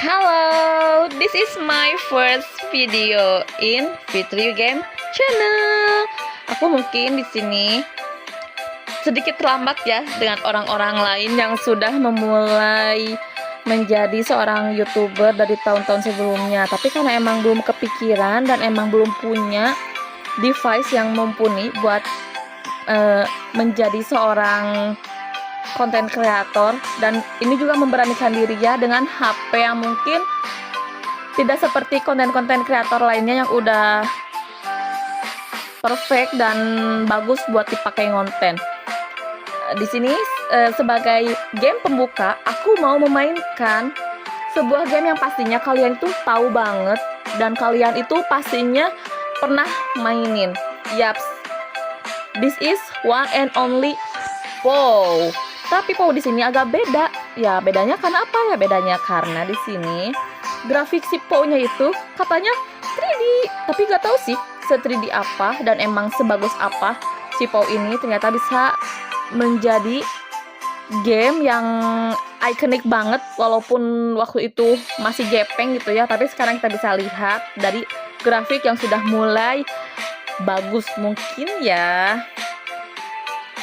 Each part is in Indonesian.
Hello, this is my first video in Fitri Game Channel. Aku mungkin di sini sedikit terlambat ya dengan orang-orang lain yang sudah memulai menjadi seorang YouTuber dari tahun-tahun sebelumnya. Tapi karena emang belum kepikiran dan emang belum punya device yang mumpuni buat menjadi seorang konten kreator, dan ini juga memberanikan diri ya dengan HP yang mungkin tidak seperti konten-konten kreator lainnya yang udah perfect dan bagus buat dipakai konten. Di sini sebagai game pembuka, aku mau memainkan sebuah game yang pastinya kalian itu tahu banget dan kalian itu pastinya pernah mainin. Yaps, this is one and only POW. Tapi POW di sini agak beda. Ya, bedanya karena apa ya? Bedanya karena di sini grafik si POW-nya itu katanya 3D, tapi gak tahu sih se-3D apa dan emang sebagus apa si POW ini ternyata bisa menjadi game yang ikonik banget, walaupun waktu itu masih gepeng gitu ya, tapi sekarang kita bisa lihat dari grafik yang sudah mulai bagus mungkin ya.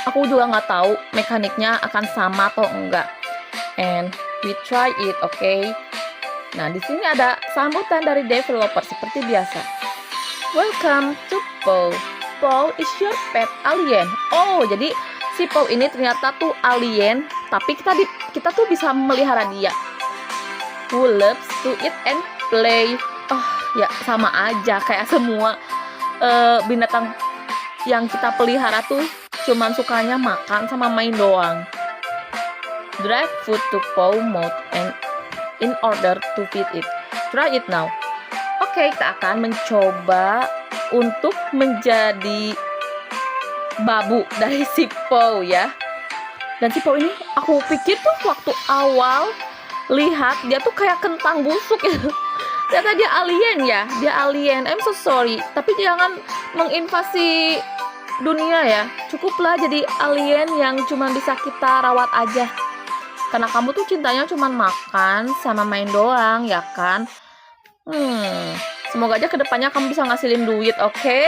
Aku juga nggak tahu mekaniknya akan sama atau enggak. And we try it, okay? Nah, di sini ada sambutan dari developer seperti biasa. Welcome to POW. POW is your pet alien. Oh, jadi si POW ini ternyata tuh alien, tapi kita tuh bisa melihara dia. Who loves to eat and play. Oh, ya sama aja kayak semua binatang yang kita pelihara tuh cuman sukanya makan sama main doang. Drive food to POW mode and in order to feed it. Try it now. Oke, kita akan mencoba untuk menjadi babu dari si POW ya. Dan si POW ini aku pikir tuh waktu awal lihat dia tuh kayak kentang busuk ya. Ternyata dia alien ya, dia alien. I'm so sorry, tapi jangan menginvasi dunia ya. Cukuplah jadi alien yang cuma bisa kita rawat aja. Karena kamu tuh cintanya cuma makan sama main doang ya kan. Semoga aja kedepannya kamu bisa ngasilin duit, oke?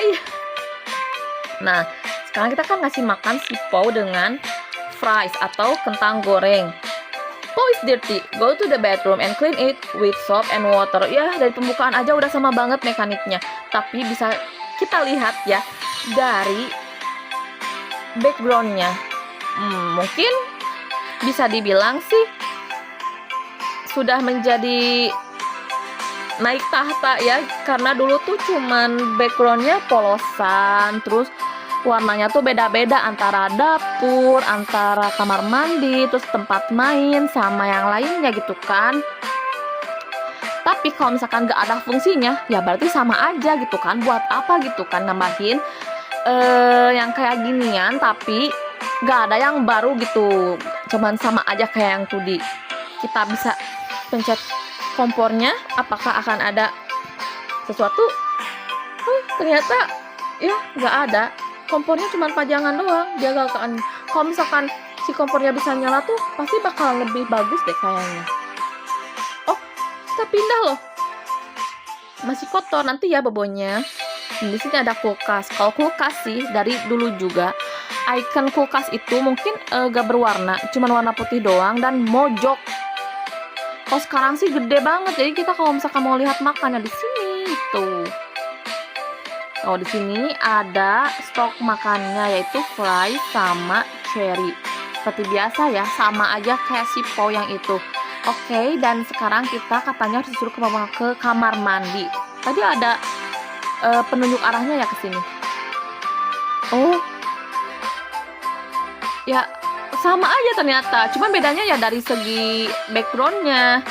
Nah, sekarang kita kan ngasih makan si POW dengan fries atau kentang goreng. POW is dirty, go to the bathroom and clean it with soap and water. Ya, dari pembukaan aja udah sama banget mekaniknya. Tapi bisa kita lihat ya dari backgroundnya. Mungkin bisa dibilang sih sudah menjadi naik tahta ya, karena dulu tuh cuman backgroundnya polosan, terus warnanya tuh beda-beda antara dapur, antara kamar mandi, terus tempat main sama yang lainnya gitu kan. Tapi kalau misalkan gak ada fungsinya ya berarti sama aja gitu kan. Buat apa gitu kan nambahin yang kayak ginian tapi gak ada yang baru gitu, cuman sama aja kayak yang tadi. Kita bisa pencet kompornya, apakah akan ada sesuatu? Ternyata ya gak ada. Kompornya cuma pajangan doang, dia gak akan. Kalau misalkan si kompornya bisa nyala tuh pasti bakal lebih bagus deh kayaknya. Oh, kita pindah loh, masih kotor nanti ya bobonya. Di sini ada kulkas. Kalau kulkas sih dari dulu juga icon kulkas itu mungkin gak berwarna, cuman warna putih doang dan mojok. Kalau sekarang sih gede banget, jadi kita kalau misalkan mau lihat makannya di sini tuh. Oh, di sini ada stok makannya yaitu fries sama cherry. Seperti biasa ya, sama aja kayak si POW yang itu. Oke, dan sekarang kita katanya harus disuruh ke kamar mandi. Tadi ada penunjuk arahnya ya ke sini. Oh, ya sama aja ternyata. Cuma bedanya ya dari segi backgroundnya.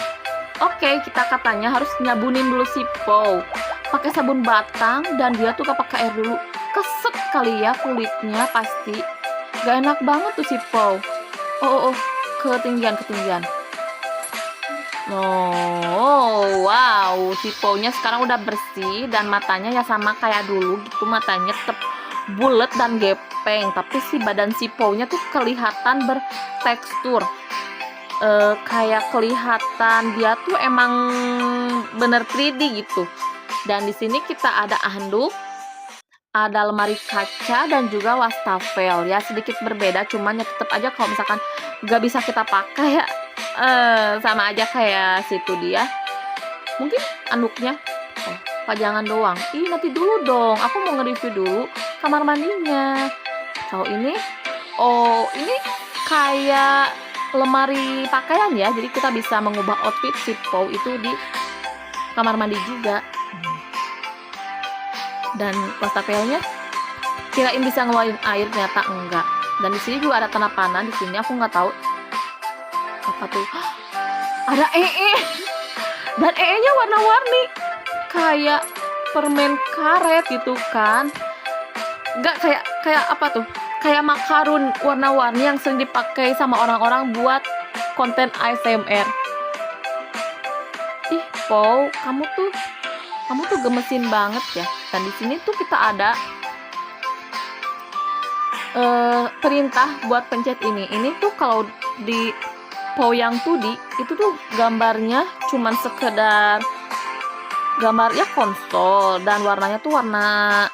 Oke, kita katanya harus nyabunin dulu si POW pakai sabun batang, dan dia tuh gak pakai air dulu. Keset kali ya kulitnya pasti. Gak enak banget tuh si POW. Oh, ketinggian. Oh, wow, si POW-nya sekarang udah bersih dan matanya ya sama kayak dulu gitu, matanya tetap bulat dan gepeng, tapi si badan si POW-nya tuh kelihatan bertekstur. kayak kelihatan dia tuh emang bener 3D gitu. Dan di sini kita ada handuk, ada lemari kaca dan juga wastafel ya, sedikit berbeda cuman ya tetap aja kalau misalkan nggak bisa kita pakai ya sama aja kayak situ dia. Mungkin anduknya pajangan doang. Ih, nanti dulu dong, aku mau nge-review dulu kamar mandinya. Kalau ini, oh ini kayak lemari pakaian ya, jadi kita bisa mengubah outfit si Pow itu di kamar mandi juga. Dan wastafelnya kirain bisa ngeluarin air, ternyata enggak. Dan di sini juga ada tanda panah. Di sini aku nggak tahu apa tuh. Ada dan nya warna-warni kayak permen karet gitu kan. Nggak kayak apa tuh? Kayak makarun warna-warni yang sering dipakai sama orang-orang buat konten ASMR. Ih, Pow, kamu tuh gemesin banget ya. Dan di sini tuh kita ada perintah buat pencet ini. Ini tuh kalau di Pow yang 2D itu tuh gambarnya cuman sekedar gambar ya konsol dan warnanya tuh warna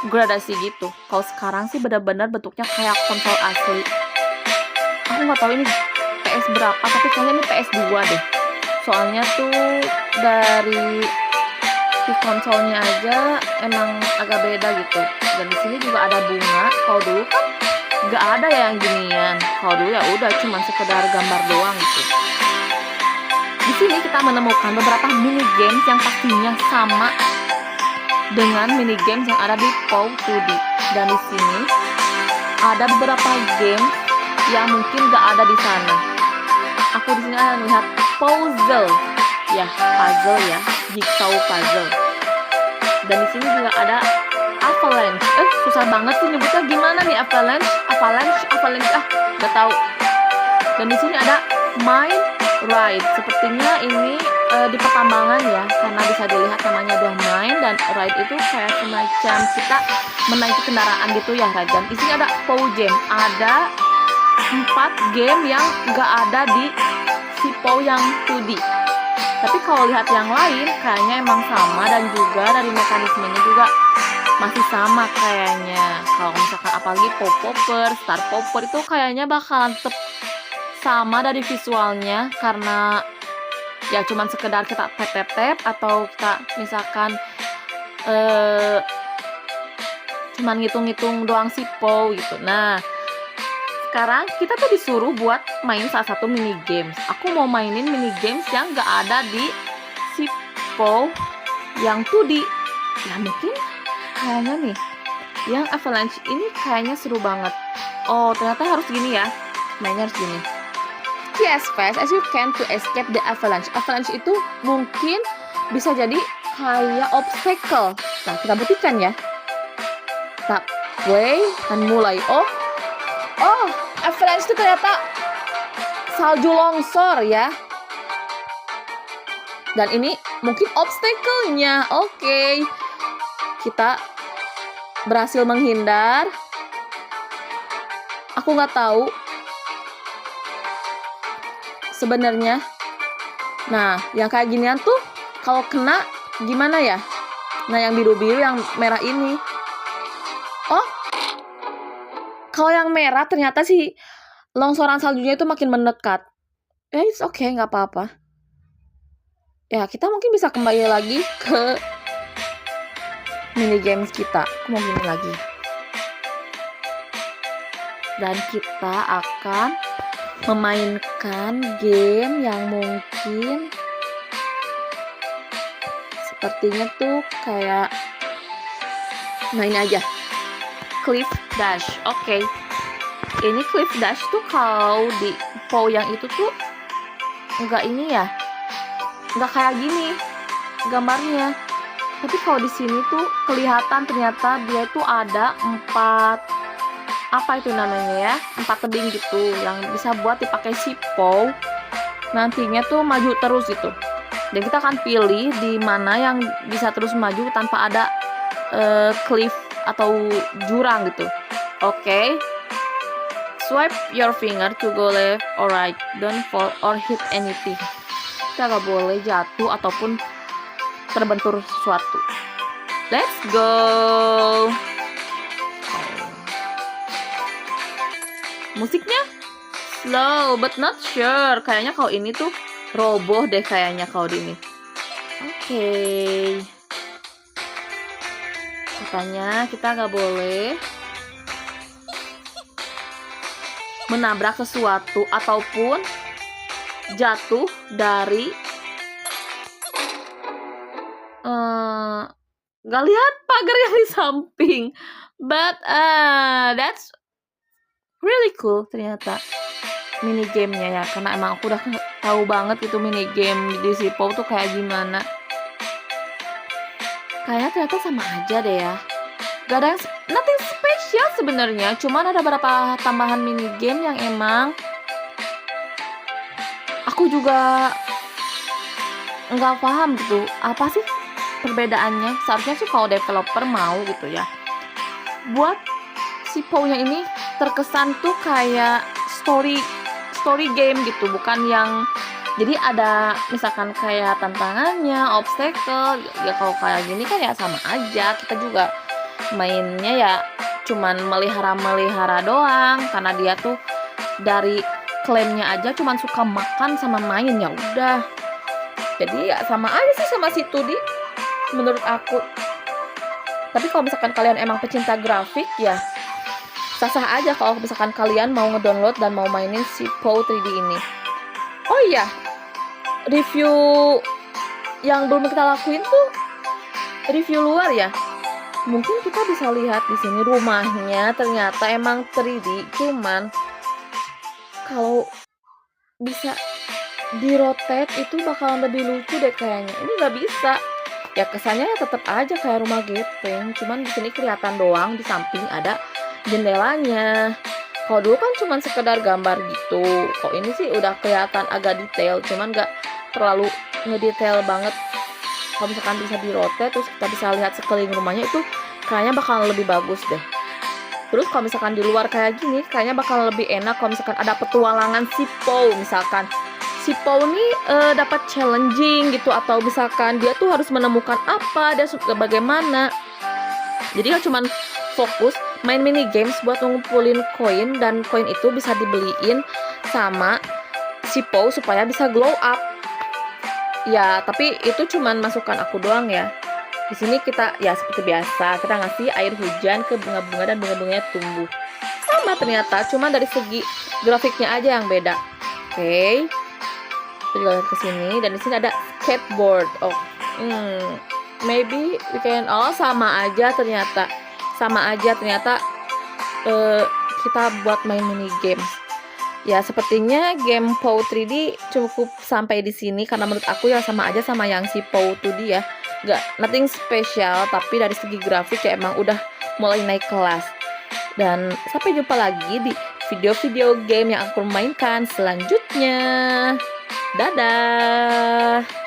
gradasi gitu. Kalau sekarang sih benar-benar bentuknya kayak konsol asli. Aku nggak tahu ini PS berapa, tapi kayaknya ini PS2 deh. Soalnya tuh dari di konsolnya aja emang agak beda gitu. Dan di sini juga ada bunga. Kalau dulu kan nggak ada ya yang ginian. Kalau dulu ya udah cuman sekedar gambar doang gitu. Di sini kita menemukan beberapa mini games yang pastinya sama dengan mini games yang ada di Pow 2D. Dan di sini ada beberapa game yang mungkin nggak ada di sana. Aku di sini ada melihat puzzle, ya puzzle ya, jigsaw puzzle. Dan di sini juga ada avalanche. Susah banget sih nyebutnya, gimana nih avalanche, nggak tahu. Dan di sini ada mine ride. Sepertinya ini di pertambangan ya, karena bisa dilihat namanya adalah mine dan ride itu kayak semacam kita menaiki kendaraan gitu ya, Rajan. Di sini ada Pow Jam. Ada 4 game yang nggak ada di si Pow yang 2D. Tapi kalau lihat yang lain kayaknya emang sama, dan juga dari mekanismenya juga masih sama kayaknya. Kalau misalkan apalagi Pow Popper, Star Popper itu kayaknya bakalan tetap sama dari visualnya, karena ya cuman sekedar kita tap atau kita misalkan cuman ngitung-ngitung doang si Pow gitu. Nah, sekarang kita tuh disuruh buat main salah satu mini games. Aku mau mainin mini games yang gak ada di si Pow yang 2D. Ya mungkin kayaknya nih yang avalanche ini kayaknya seru banget. Oh, ternyata harus gini ya, mainnya harus gini. Key as fast as you can to escape the avalanche. Avalanche itu mungkin bisa jadi kayak obstacle. Nah, kita buktikan ya. Kita play dan mulai. Oh, avalanche itu ternyata salju longsor ya. Dan ini mungkin obstacle-nya. Oke. Kita berhasil menghindar. Aku nggak tahu sebenarnya. Nah, yang kayak ginian tuh kalau kena gimana ya? Nah, yang biru-biru, yang merah ini. Oh, kalau yang merah ternyata si longsoran saljunya itu makin mendekat. It's okay, nggak apa-apa. Ya, kita mungkin bisa kembali lagi ke mini games kita. Aku mau gini lagi. Dan kita akan memainkan game yang mungkin sepertinya tuh kayak, nah ini aja, Cliff Dash. Oke. Ini Cliff Dash tuh kalau di Pow yang itu tuh enggak ini ya, enggak kayak gini gambarnya. Tapi kalau di sini tuh kelihatan ternyata dia tuh ada 4, apa itu namanya ya, 4 tebing gitu yang bisa buat dipakai si Pow. Nantinya tuh maju terus gitu. Dan kita akan pilih di mana yang bisa terus maju tanpa ada cliff atau jurang gitu. Oke. Swipe your finger to go left or right. Don't fall or hit anything. Kita nggak boleh jatuh ataupun terbentur sesuatu. Let's go. Musiknya slow but not sure. Kayaknya kalau ini tuh roboh deh kayaknya kalau di ini. Oke. Katanya kita nggak boleh menabrak sesuatu ataupun jatuh dari nggak lihat pagar yang di samping. But that's really cool ternyata mini gamenya ya, karena emang aku udah tahu banget itu mini game di Sipo tuh kayak gimana. Kayaknya ternyata sama aja deh ya. Gak ada yang nothing special sebenarnya, cuman ada beberapa tambahan mini game yang emang aku juga nggak paham gitu. Apa sih perbedaannya? Seharusnya sih kalau developer mau gitu ya, buat Sipo-nya ini terkesan tuh kayak story game gitu, bukan yang jadi ada misalkan kayak tantangannya, obstacle ya. Kalau kayak gini kan ya sama aja, kita juga mainnya ya cuman melihara doang, karena dia tuh dari klaimnya aja cuman suka makan sama main, ya udah. Jadi ya sama aja sih sama si 2D menurut aku. Tapi kalau misalkan kalian emang pecinta grafik ya sah-sah aja kalau misalkan kalian mau ngedownload dan mau mainin si PO 3D ini. Oh iya, review yang belum kita lakuin tuh review luar ya. Mungkin kita bisa lihat di sini rumahnya ternyata emang 3D, cuman kalau bisa di rotate itu bakalan lebih lucu deh kayaknya. Ini nggak bisa. Ya kesannya ya tetap aja kayak rumah gepeng, cuman di sini kelihatan doang, di samping ada jendelanya. Kalau dulu kan cuman sekedar gambar gitu. Kok ini sih udah kelihatan agak detail, cuman nggak terlalu ngedetail banget. Kalau misalkan bisa di rotate terus kita bisa lihat sekeliling rumahnya, itu kayaknya bakal lebih bagus deh. Terus kalau misalkan di luar kayak gini, kayaknya bakal lebih enak kalau misalkan ada petualangan si PO. Misalkan si PO nih dapat challenging gitu, atau misalkan dia tuh harus menemukan apa, dia suka bagaimana. Jadi nggak cuman fokus main mini games buat ngumpulin koin, dan koin itu bisa dibeliin sama si PO supaya bisa glow up. Ya, tapi itu cuman masukan aku doang ya. Di sini kita ya seperti biasa, kita ngasih air hujan ke bunga-bunga dan bunga-bunganya tumbuh. Sama ternyata, cuma dari segi grafiknya aja yang beda. Oke. Kita juga lihat ke sini, dan di sini ada skateboard. Oh, maybe we can sama aja ternyata. Sama aja ternyata kita buat main mini games. Ya sepertinya game PO 3D cukup sampai di sini, karena menurut aku ya sama aja sama yang si PO 2D ya. Nothing special, tapi dari segi grafik ya emang udah mulai naik kelas. Dan sampai jumpa lagi di video-video game yang aku mainkan selanjutnya. Dadah.